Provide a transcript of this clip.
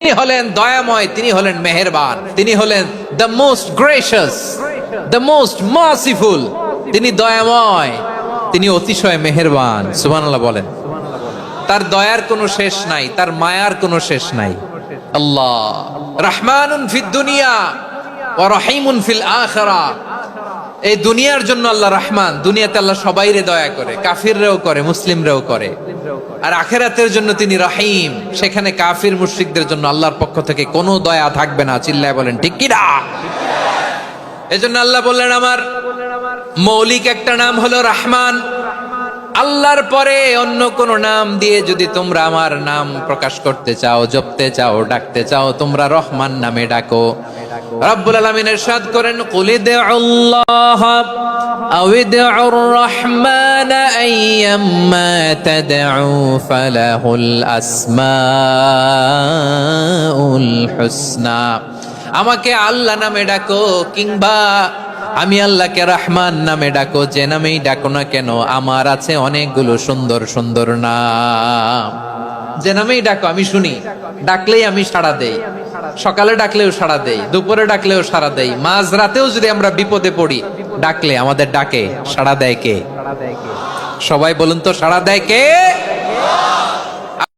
তিনি হলেন দয়াময়, তিনি হলেন মেহেরবান, তিনি হলেন the most gracious, the most merciful. তিনি দয়াময়, তিনি অতিশয় মেহেরবান। সুবহানাল্লাহ বলেন। তার দয়ার কোনো শেষ নাই, তার মায়ার কোনো শেষ নাই। আল্লাহ রহমানুন ফিদ দুনিয়া ওয়া রহিমুন ফিল আখিরাহ। এই দুনিয়ার জন্য আল্লাহ রহমান, দুনিয়াতে আল্লাহ সবাইরে দয়া করে, কাফিররেও করে, মুসলিমরেও করে। আর আখিরাতের জন্য তিনি রহিম, সেখানে কাফির মুশরিকদের জন্য আল্লাহর পক্ষ থেকে কোনো দয়া থাকবে না। চিল্লায় বলেন ঠিক কি না? এজন্য আল্লাহ বললেন আমার মৌলিক একটা নাম হলো রহমান। আল্লাহর পরে অন্য কোন নাম দিয়ে যদি তোমরা আমার নাম প্রকাশ করতে চাও, জপতে চাও, ডাকতে চাও, তোমরা রহমান নামে ডাকো। রব্বুল আলামিন ইরশাদ করেন, কুলিদুল্লাহ আউইদুর রহমান আইয়াম্মা তাদউ ফালাহুল আসমাউল হুসনা। আমাকে আল্লাহ নামে ডাকো, কিংবা আমি আল্লাহকে রহমান নামে ডাকো, যে নামেই ডাকো না কেন আমার আছে অনেকগুলো সুন্দর সুন্দর নাম। যে নামেই ডাকো আমি শুনি, ডাকলেই আমি সাড়া দেই। সকালে ডাকলেও সাড়া দেই, দুপুরে ডাকলেও সাড়া দেই, মাঝ রাতেও যদি আমরা বিপদে পড়ি, ডাকলে আমাদের ডাকে সাড়া দেয় কে? সবাই বলুন তো, সাড়া দেয় কে?